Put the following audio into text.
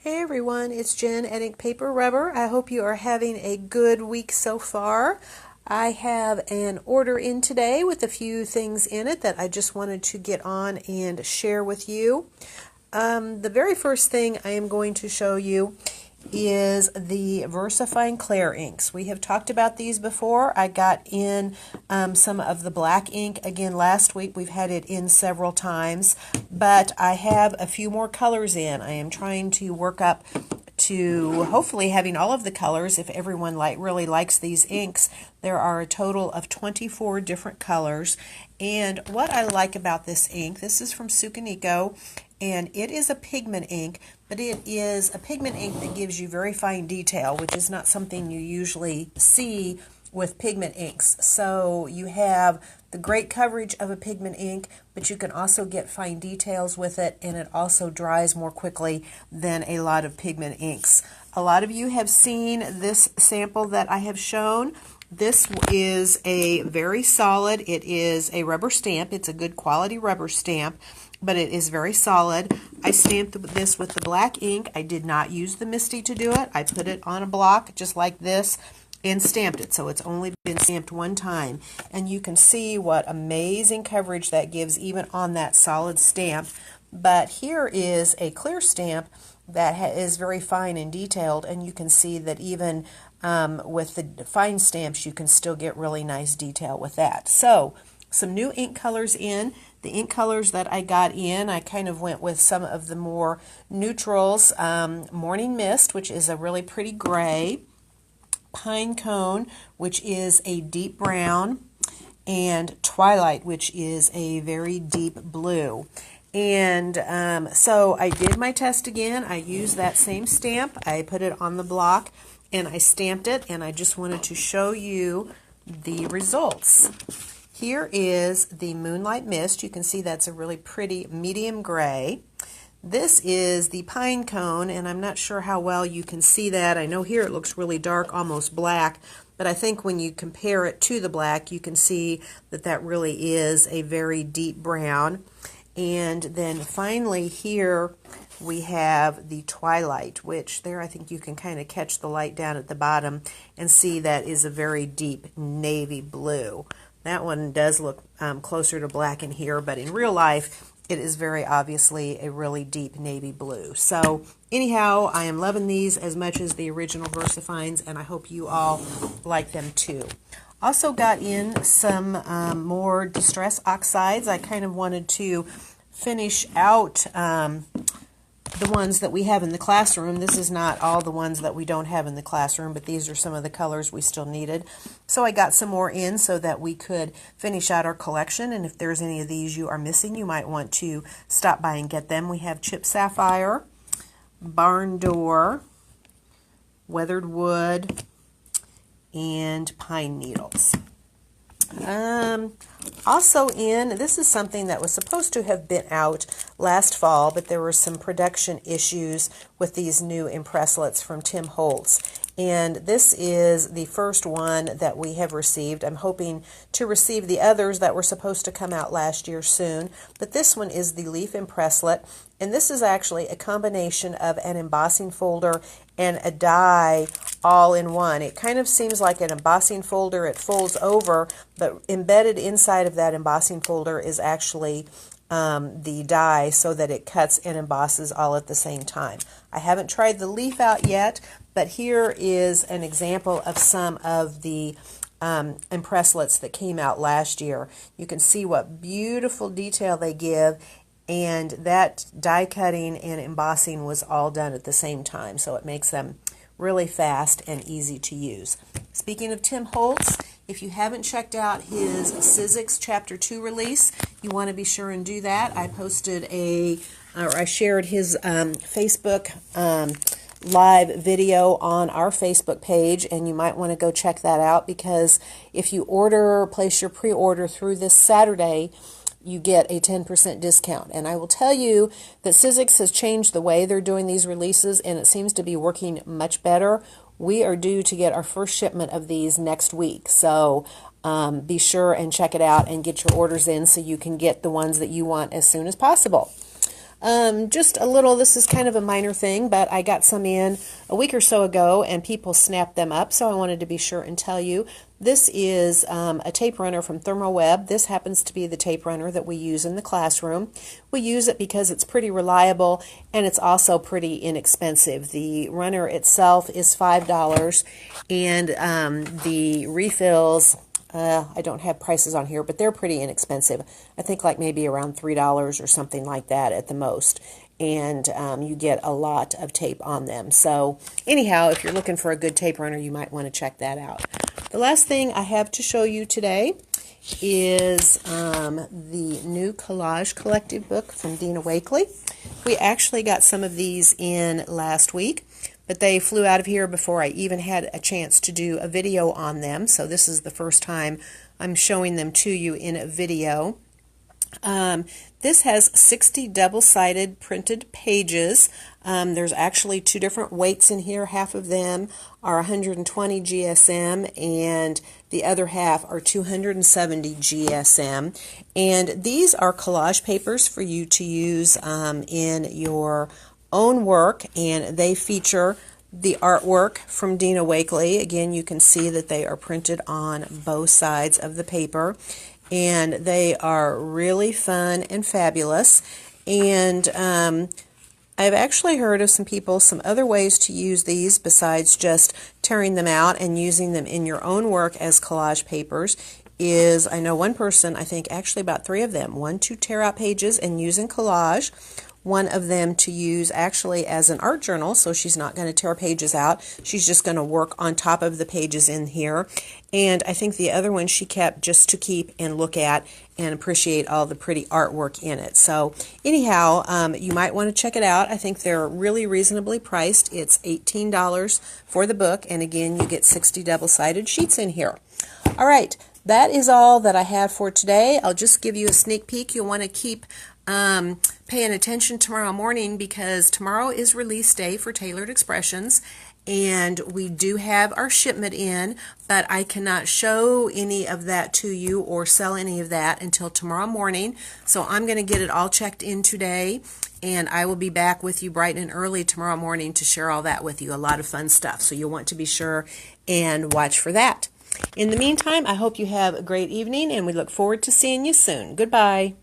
Hey everyone, it's Jen at Ink Paper Rubber. I hope you are having a good week so far. I have an order in today with a few things in it that I just wanted to get on and share with you. The very first thing I am going to show you is the VersaFine Clare inks. We have talked about these before. I got in some of the black ink again last week. We've had it in several times, but I have a few more colors in. I am trying to work up to hopefully having all of the colors if everyone really likes these inks. There are a total of 24 different colors, and what I like about this ink, this is from Sukaniko, and it is a pigment ink, but it is a pigment ink that gives you very fine detail, which is not something you usually see with pigment inks. So you have the great coverage of a pigment ink, but you can also get fine details with it, and it also dries more quickly than a lot of pigment inks. A lot of you have seen this sample that I have shown. This is a very solid, it is a rubber stamp. It's a good quality rubber stamp, but it is very solid. I stamped this with the black ink. I did not use the Misty to do it. I put it on a block just like this and stamped it, so it's only been stamped one time, and you can see what amazing coverage that gives even on that solid stamp. But here is a clear stamp that is very fine and detailed, and you can see that even with the fine stamps you can still get really nice detail with that. So some new ink colors in. The ink colors that I got in, I kind of went with some of the more neutrals. Morning Mist, which is a really pretty gray, Pine Cone, which is a deep brown, and Twilight, which is a very deep blue. And so I did my test again. I used that same stamp. I put it on the block and I stamped it, and I just wanted to show you the results. Here is the Moonlight Mist. You can see that's a really pretty medium gray. This is the Pine Cone, and I'm not sure how well you can see that. I know here it looks really dark, almost black, but I think when you compare it to the black, you can see that that really is a very deep brown. And then finally here we have the Twilight, which there I think you can kind of catch the light down at the bottom and see that is a very deep navy blue. That one does look closer to black in here, but in real life it is very obviously a really deep navy blue. So anyhow, I am loving these as much as the original VersaFines, and I hope you all like them too. Also got in some more Distress Oxides. I kind of wanted to finish out the ones that we have in the classroom. This is not all the ones that we don't have in the classroom, but these are some of the colors we still needed. So I got some more in so that we could finish out our collection, and if there's any of these you are missing, you might want to stop by and get them. We have Chip Sapphire, Barn Door, Weathered Wood, and Pine Needles. Also in, this is something that was supposed to have been out last fall, but there were some production issues with these new Impress Lits from Tim Holtz. And this is the first one that we have received. I'm hoping to receive the others that were supposed to come out last year soon. But this one is the Leaf Impress Lit. And this is actually a combination of an embossing folder and a die all in one. It kind of seems like an embossing folder. It folds over, but embedded inside of that embossing folder is actually the die so that it cuts and embosses all at the same time. I haven't tried the leaf out yet, but here is an example of some of the Impress Lits that came out last year. You can see what beautiful detail they give, and that die cutting and embossing was all done at the same time, so it makes them really fast and easy to use. Speaking of Tim Holtz, if you haven't checked out his Sizzix Chapter 2 release, you want to be sure and do that. I posted I shared his Facebook live video on our Facebook page, and you might want to go check that out, because if you place your pre-order through this Saturday, you get a 10% discount. And I will tell you that Sizzix has changed the way they're doing these releases, and it seems to be working much better. We are due to get our first shipment of these next week, so be sure and check it out and get your orders in so you can get the ones that you want as soon as possible. Just a little, this is kind of a minor thing, but I got some in a week or so ago and people snapped them up, so I wanted to be sure and tell you. This is a tape runner from ThermoWeb. This happens to be the tape runner that we use in the classroom. We use it because it's pretty reliable and it's also pretty inexpensive. The runner itself is $5 and the refills, I don't have prices on here, but they're pretty inexpensive. I think like maybe around $3 or something like that at the most. And you get a lot of tape on them. So anyhow, if you're looking for a good tape runner, you might want to check that out. The last thing I have to show you today is the new Collage Collective book from Dina Wakley. We actually got some of these in last week, but they flew out of here before I even had a chance to do a video on them. So this is the first time I'm showing them to you in a video. This has 60 double-sided printed pages. There's actually two different weights in here. Half of them are 120 GSM and the other half are 270 GSM. And these are collage papers for you to use in your own work, and they feature the artwork from Dina Wakley. Again, you can see that they are printed on both sides of the paper. And they are really fun and fabulous. And I've actually heard of some other ways to use these besides just tearing them out and using them in your own work as collage papers. I know one person, I think actually about 3 of them, one to tear out pages and use in collage, one of them to use actually as an art journal, so she's not going to tear pages out. She's just going to work on top of the pages in here. And I think the other one she kept just to keep and look at and appreciate all the pretty artwork in it. So anyhow, you might want to check it out. I think they're really reasonably priced. It's $18 for the book, and again, you get 60 double-sided sheets in here. All right, that is all that I have for today. I'll just give you a sneak peek. You'll want to keep paying attention tomorrow morning because tomorrow is release day for Tailored Expressions, and we do have our shipment in, but I cannot show any of that to you or sell any of that until tomorrow morning. So I'm going to get it all checked in today, and I will be back with you bright and early tomorrow morning to share all that with you. A lot of fun stuff, so you'll want to be sure and watch for that. In the meantime, I hope you have a great evening, and we look forward to seeing you soon. Goodbye.